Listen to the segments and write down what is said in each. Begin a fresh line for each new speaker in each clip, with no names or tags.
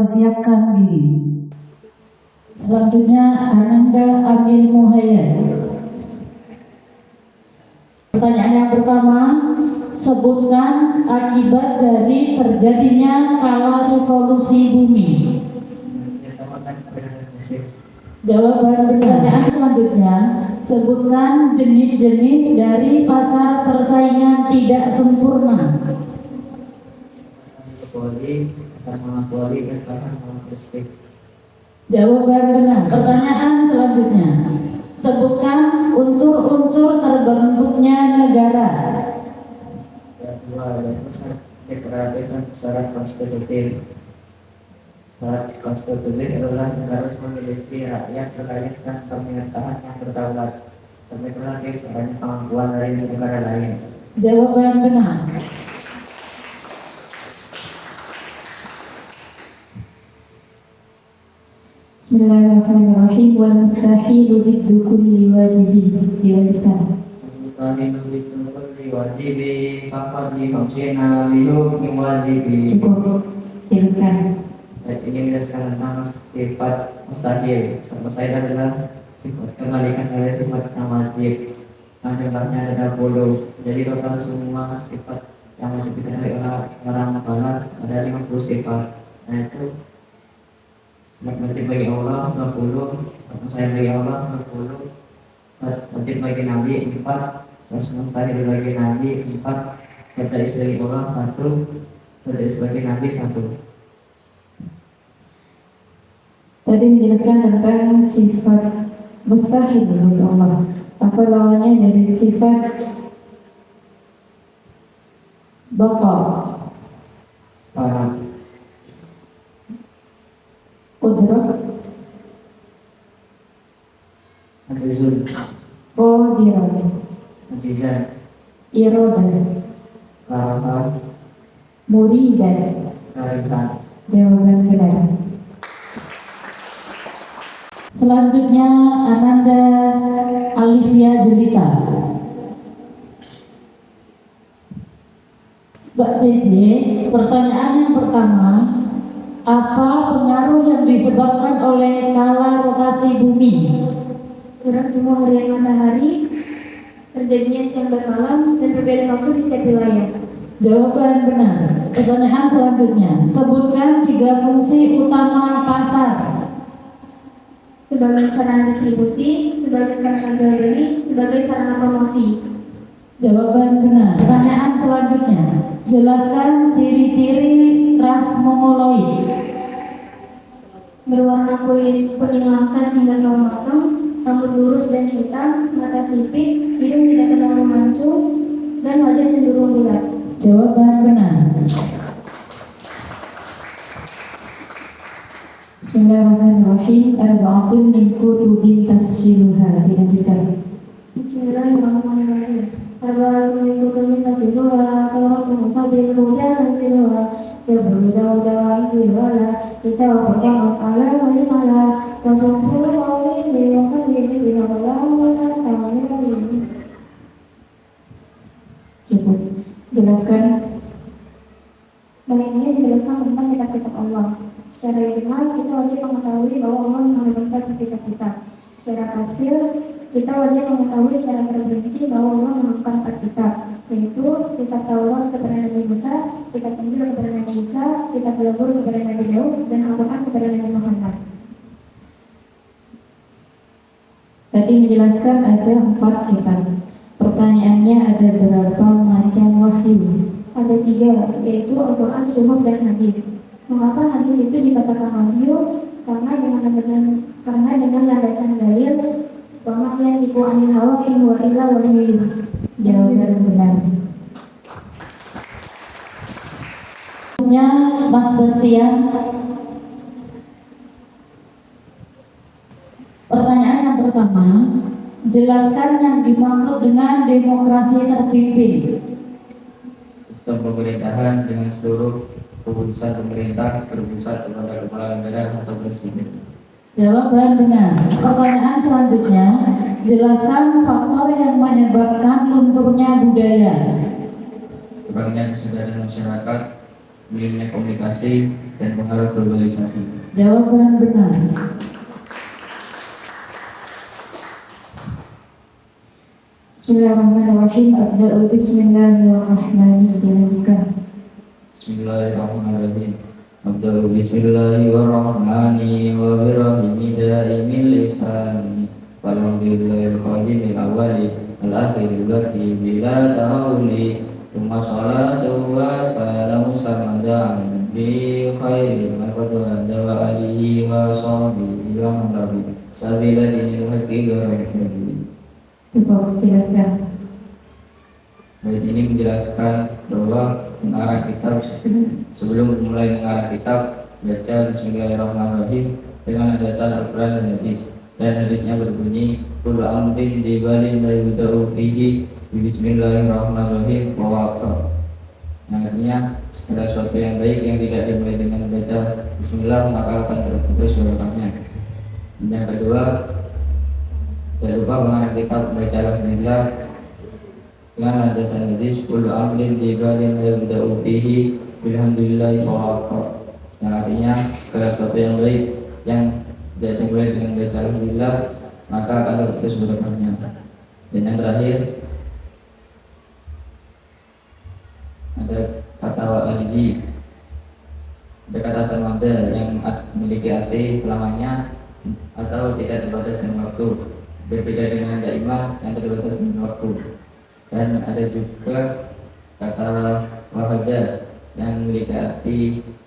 mempersiapkan diri. Selanjutnya Ananda Amin Muhayyad. Pertanyaan yang pertama, sebutkan akibat dari terjadinya kala revolusi bumi. Jawaban benar. Pertanyaan selanjutnya, sebutkan jenis-jenis dari pasar persaingan tidak sempurna. Jawaban benar. Pertanyaan selanjutnya, sebutkan unsur-unsur terbentuknya negara.
Syarat konstitutif. Syarat konstitutif adalah negara harus memiliki rakyat dan pemerintahan yang berdaulat. Sampai terakhir banyak kemampuan dari negara lain.
Jawaban benar. Bismillahirrahmanirrahim. Wal mustahilu biddu kulli wajibin. Dilanjutkan.
Mustahilu biddu kulli wajibin. Faqad li husina li hukmi wajibin.
Cukup. Dilanjutkan.
Ini menjelaskan tentang sifat mustahil. Sama saya adalah sifat kembalikan dari sifat yang wajib. Nah, jumlahnya ada 20. Jadi total semua sifat yang wajib diketahui orang barat ada 50 sifat. Nah itu sifat wajib bagi Allah 20, sifat saya bagi Allah 20, sifat wajib bagi Nabi 4, sifat mustahil bagi Nabi 4, sifat bagi Allah 1, sifat bagi Nabi 1.
Tadi menjelaskan tentang sifat mustahil bagi Allah. Apa lawannya dari sifat baqa? Qudrah.
Ajizun.
Qadirah.
Ajizan.
Iradah.
Karahah.
Muridan.
Karikan.
Jawaban benar. Selanjutnya Ananda Alivia Jelita. Mbak JJ, pertanyaan yang pertama, apa pengaruh yang disebabkan oleh kala rotasi bumi?
Gerak semua harian matahari, terjadinya siang dan malam, dan perbedaan waktu di setiap wilayah.
Jawaban benar. Pertanyaan selanjutnya, sebutkan 3 fungsi utama pasar.
Sebagai sarana distribusi, sebagai sarana jual beli, sebagai sarana promosi.
Jawaban benar. Pertanyaan selanjutnya, jelaskan ciri-ciri ras mongoloid.
Berwarna kulit kuning langsat hingga sawo matang, rambut lurus dan hitam, mata sipit, hidung tidak terlalu mancung, dan wajah cenderung bulat.
Jawaban benar. Bismillahirrahmanirrahim. Arba'atun min kutubin tafsiluha. Dilanjutkan.
Bismillahirrahmanirrahim. Arba'atun min kutubin tafsiluha, Tauratun Musabil Huda Tansiluha, Jabrul Dawuda wa Injiluha, Isa wa Qur'an ala wa ilmala, Rasulullah wa alayhi wa sallim bina wa ta'ala.
Cukup. Jelaskan.
Baik, ini dijelaskan tentang kitab-kitab Allah. Secara ijmal, kita wajib mengetahui bahwa Allah menurunkan kitab-kitab. Secara tafsir, kita wajib mengetahui secara terperinci bahwa Allah menurunkan 4 kitab, yaitu kitab Taurat kepada Nabi Musa, kitab Injil kepada Nabi Isa, kitab Zabur kepada Nabi Daud, dan Al-Quran kepada Nabi Muhammad.
Tadi menjelaskan ada 4 kitab. Pertanyaannya, ada berapa macam wahyu?
Ada 3, yaitu Al-Quran, Suhuf, dan Hadis. Mengapa hadis itu dikatakan wahyu? Karena dengan landasan dalil, wa yang iku anil hawa in huwa illa wahyu.
Jawaban benar. Selanjutnya Mas Bastian. Pertanyaan yang pertama, jelaskan yang dimaksud dengan demokrasi terpimpin.
Sistem pemerintahan dengan seluruh keputusan pemerintah berpusat kepada kepala negara atau presiden.
Jawaban benar. Pertanyaan selanjutnya, jelaskan faktor yang menyebabkan lunturnya budaya.
Kurangnya kesadaran masyarakat, minimnya komunikasi, dan pengaruh globalisasi.
Jawaban benar. Bismillahirrahmanirrahim. Abda'u bismillahirrahmanirrahim.
Bismillahirrahmanirrahim. Abdul bismillahirrahmanirrahim. Daimil lisani walhamdulillahil qadimil awali al-akhiril baqi bila tahuli. Thumma salatu wa salamu samada bi khairil maqdad wa alihi wa sahbihi wa man tabi sabila dinil haqqi ghairi.
Coba jelaskan.
Ayat ini menjelaskan bahwa mengarang kitab, sebelum mulai mengarang kitab, baca Bismillahirrahmanirrahim dengan dasar Al-Quran dan hadis. Dan hadisnya berbunyi, Kullu amrin dibalin la yudha'u fihi Bismillahirrahmanirrahim wa waqfa. Artinya segala sesuatu yang baik yang tidak dimulai dengan membaca Bismillah maka akan terputus barokahnya. Yang kedua, jangan lupa mengarang kitab membaca Alhamdulillah dengan landasan hadis kullu amrin dibalin la yudha'u fihi bilhamdulillahi wa waqfa. Yang artinya segala sesuatu yang baik yang tidak dimulai dengan baca Alhamdulillah maka akan terputus barokahnya. Dan yang terakhir ada kata wa'aliji, ada kata samada yang memiliki arti selamanya atau tidak terbatas dengan waktu, berbeda dengan daimah yang terbatas dengan waktu. Dan ada juga kata wahada yang memiliki arti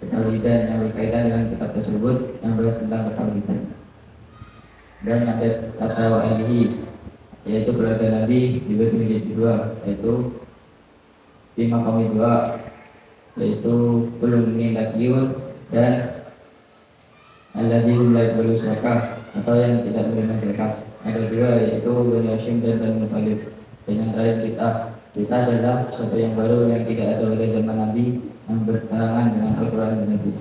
ketauhidan yang berkaitan dengan kitab tersebut yang bahas tentang ketauhidan. Dan ada kata wa'alihi yaitu keluarga Nabi dibagi menjadi dua, yaitu lima kami dua, yaitu kulun min lakiyun dan alladhi la yaqbalu zakah atau yang tidak menerima zakat. Ada dua, yaitu Bani Hashim dan Bani Muthalib. Dan yang terakhir kita adalah sesuatu yang baru yang tidak ada pada zaman Nabi yang bertentangan dengan Al-Quran dan Hadis.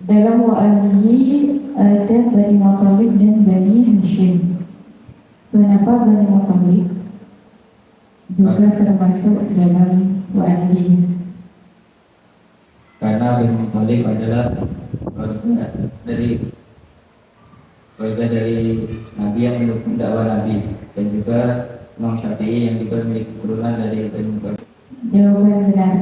Dalam wa'alihi ada Bani Muthalib dan Bani Hashim. Kenapa Bani Muthalib juga termasuk dalam wa'alihi?
Karena Bani Muthalib adalah keluarga dari Nabi yang mendukung dakwah Nabi, dan juga Imam Syafi'i yang juga memiliki keturunan dari Bani Muthalib.
Jawaban benar.